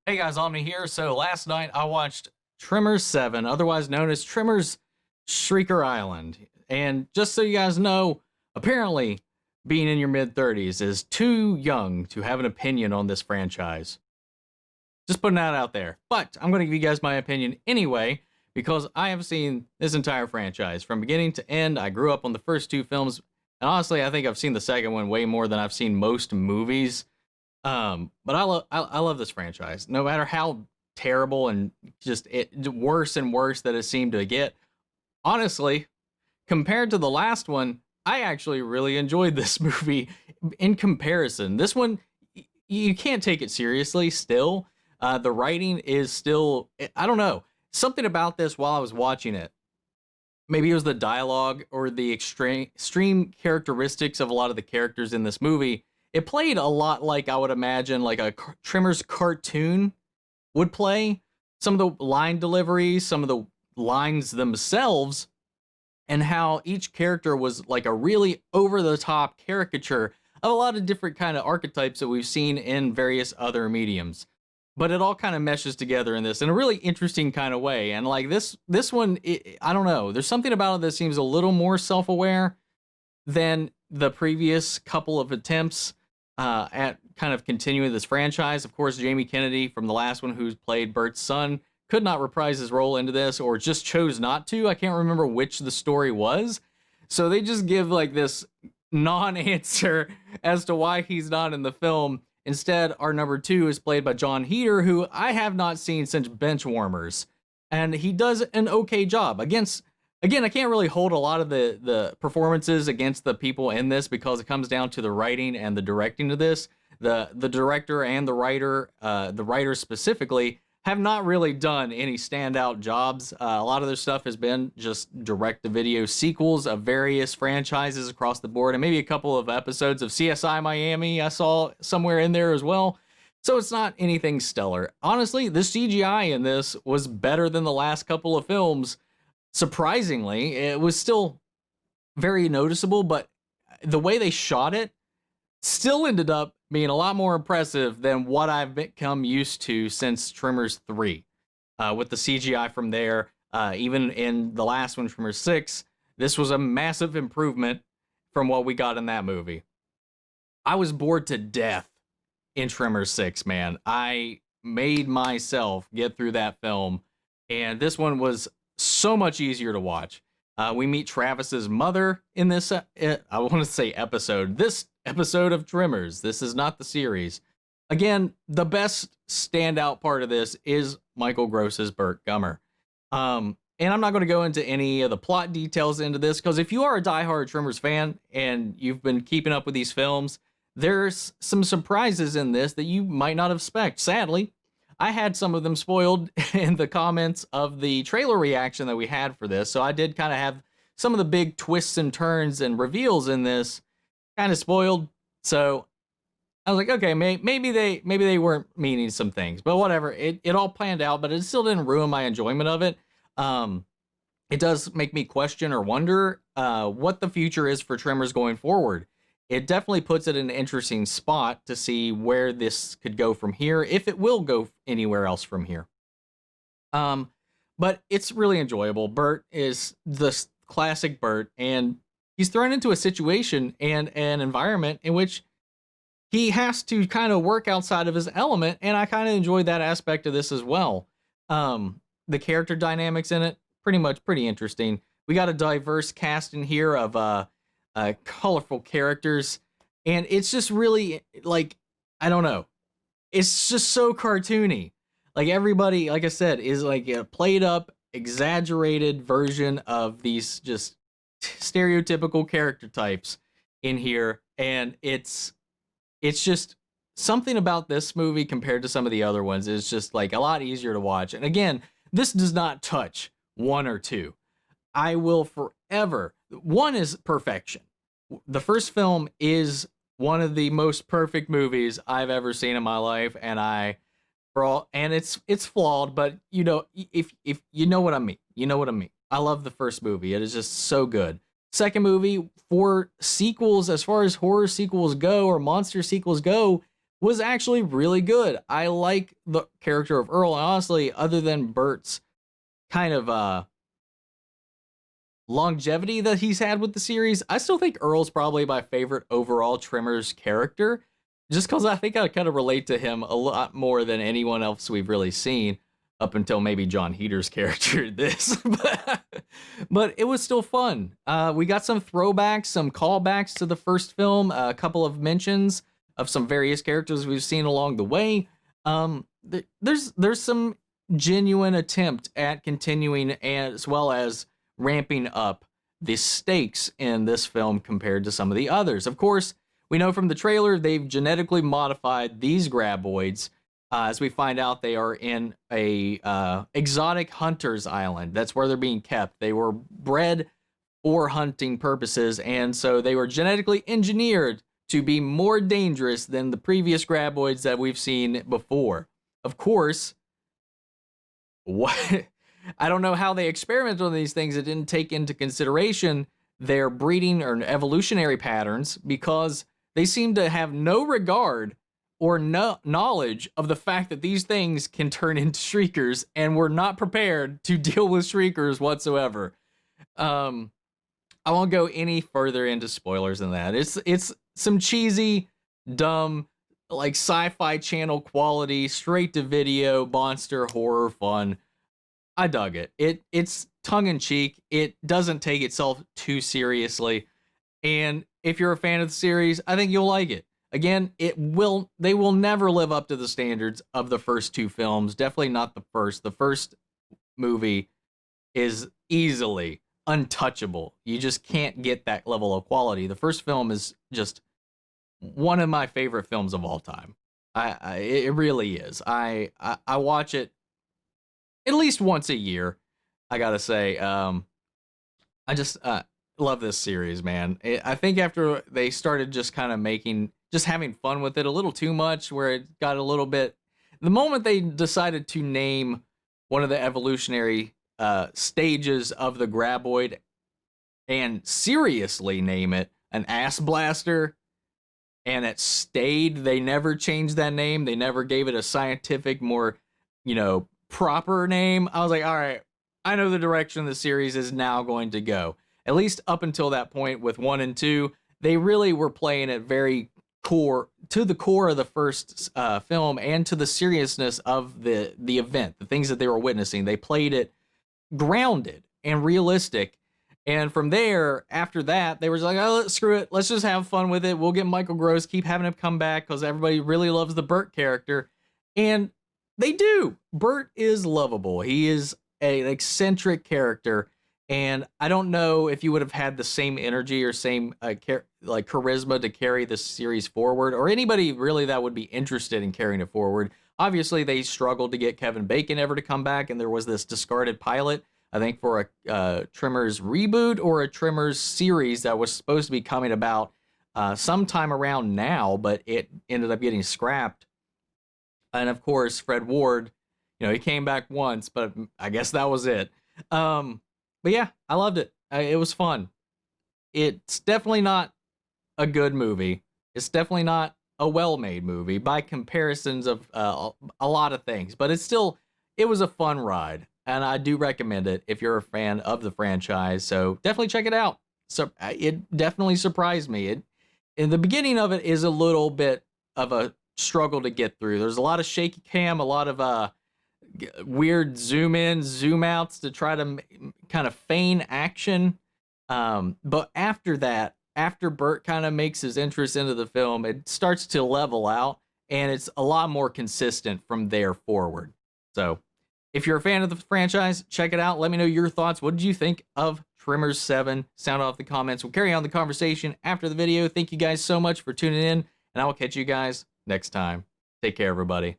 Hey guys, Omni here. So last night I watched Tremors 7, otherwise known as Tremors Shrieker Island. And just so you guys know, apparently being in your mid 30s is too young to have an opinion on this franchise. Just putting that out there. But I'm going to give you guys my opinion anyway, because I have seen this entire franchise from beginning to end. I grew up on the first two films, and honestly, I think I've seen the second one way more than I've seen most movies. But I love this franchise. No matter how terrible and just worse and worse that it seemed to get. Honestly, compared to the last one, I actually really enjoyed this movie in comparison. This one, you can't take it seriously still. The writing is still, I don't know, something about this while I was watching it. Maybe it was the dialogue or the extreme characteristics of a lot of the characters in this movie. It played a lot like I would imagine like a Tremors cartoon would play. Some of the line deliveries, some of the lines themselves, and how each character was like a really over the top caricature of a lot of different kind of archetypes that we've seen in various other mediums. But it all kind of meshes together in this in a really interesting kind of way. And like this one, I don't know. There's something about it that seems a little more self-aware than the previous couple of attempts at kind of continuing this franchise. Of course, Jamie Kennedy from the last one, who played Bert's son, could not reprise his role into this, or just chose not to. I can't remember which the story was. So they just give like this non-answer as to why he's not in the film. Instead, our number two is played by John Heater, who I have not seen since Benchwarmers, and he does an okay job. Again, I can't really hold a lot of the performances against the people in this because it comes down to the writing and the directing of this. The director and the writer specifically, have not really done any standout jobs. A lot of their stuff has been just direct-to-video sequels of various franchises across the board, and maybe a couple of episodes of CSI Miami I saw somewhere in there as well. So it's not anything stellar. Honestly, the CGI in this was better than the last couple of films. Surprisingly, it was still very noticeable, but the way they shot it still ended up being a lot more impressive than what I've become used to since Tremors 3. With the CGI from there, even in the last one, Tremors 6, this was a massive improvement from what we got in that movie. I was bored to death in Tremors 6, man. I made myself get through that film, and this one was so much easier to watch. We meet Travis's mother in this, I want to say episode. This episode of Tremors. This is not the series. Again, the best standout part of this is Michael Gross's Burt Gummer. And I'm not going to go into any of the plot details into this, because if you are a diehard Tremors fan and you've been keeping up with these films, there's some surprises in this that you might not expect. Sadly, I had some of them spoiled in the comments of the trailer reaction that we had for this, so I did kind of have some of the big twists and turns and reveals in this kind of spoiled. So I was like, okay, maybe they weren't meaning some things, but whatever. It all planned out, but it still didn't ruin my enjoyment of it. It does make me question or wonder what the future is for Tremors going forward. It definitely puts it in an interesting spot to see where this could go from here, if it will go anywhere else from here. But it's really enjoyable. Bert is the classic Bert, and he's thrown into a situation and an environment in which he has to kind of work outside of his element, and I kind of enjoyed that aspect of this as well. The character dynamics in it, pretty interesting. We got a diverse cast in here of colorful characters, and it's just really, like, I don't know, it's just so cartoony. Like, everybody, like I said, is like a played up, exaggerated version of these just stereotypical character types in here, and it's just something about this movie compared to some of the other ones is just like a lot easier to watch. And again, this does not touch one or two. I will forever. One is perfection. The first film is one of the most perfect movies I've ever seen in my life, and it's flawed, but you know, if you know what I mean, you know what I mean. I love the first movie. It is just so good. Second movie, for sequels, as far as horror sequels go or monster sequels go, was actually really good. I like the character of Earl, and honestly, other than Bert's kind of longevity that he's had with the series, I still think Earl's probably my favorite overall Tremors character, just because I think I kind of relate to him a lot more than anyone else we've really seen up until maybe John Heater's character in this. But it was still fun. We got some throwbacks, some callbacks to the first film, a couple of mentions of some various characters we've seen along the way. There's some genuine attempt at continuing as well as ramping up the stakes in this film compared to some of the others. Of course, we know from the trailer they've genetically modified these graboids. As we find out, they are in a exotic hunter's island. That's where they're being kept. They were bred for hunting purposes, and so they were genetically engineered to be more dangerous than the previous graboids that we've seen before. Of course, what I don't know how they experimented on these things. It didn't take into consideration their breeding or evolutionary patterns, because they seem to have no regard or no knowledge of the fact that these things can turn into shriekers, and were not prepared to deal with shriekers whatsoever. I won't go any further into spoilers than that. It's some cheesy, dumb, like sci-fi channel quality, straight to video monster horror fun. I dug it. It's tongue in cheek. It doesn't take itself too seriously. And if you're a fan of the series, I think you'll like it. Again, they will never live up to the standards of the first two films. Definitely not the first. The first movie is easily untouchable. You just can't get that level of quality. The first film is just one of my favorite films of all time. It really is. I watch it at least once a year. I gotta say, I just love this series, man. I think after they started just kind of having fun with it a little too much, where it got a little bit, the moment they decided to name one of the evolutionary stages of the graboid and seriously name it an ass blaster, and it stayed. They never changed that name. They never gave it a scientific, more, proper name. I was like, all right, I know the direction the series is now going to go. At least up until that point with 1 and 2, they really were playing it very to the core of the first film, and to the seriousness of the event, the things that they were witnessing. They played it grounded and realistic. And from there, after that, they were like, oh, screw it. Let's just have fun with it. We'll get Michael Gross, keep having him come back, because everybody really loves the Burt character. And they do. Burt is lovable. He is an eccentric character. And I don't know if you would have had the same energy or same charisma to carry this series forward, or anybody really that would be interested in carrying it forward. Obviously, they struggled to get Kevin Bacon ever to come back, and there was this discarded pilot, I think, for a Tremors reboot or a Tremors series that was supposed to be coming about sometime around now, but it ended up getting scrapped. And of course, Fred Ward, he came back once, but I guess that was it. But yeah, I loved it. It was fun. It's definitely not a good movie. It's definitely not a well-made movie by comparisons of a lot of things, but it was a fun ride, and I do recommend it if you're a fan of the franchise. So definitely check it out. So it definitely surprised me. In the beginning of it is a little bit of a struggle to get through. There's a lot of shaky cam, a lot of weird zoom in, zoom outs to try to kind of feign action. But after that, after Burt kind of makes his entrance into the film, it starts to level out, and it's a lot more consistent from there forward. So if you're a fan of the franchise, check it out. Let me know your thoughts. What did you think of Tremors 7? Sound off the comments. We'll carry on the conversation after the video. Thank you guys so much for tuning in, and I will catch you guys next time. Take care, everybody.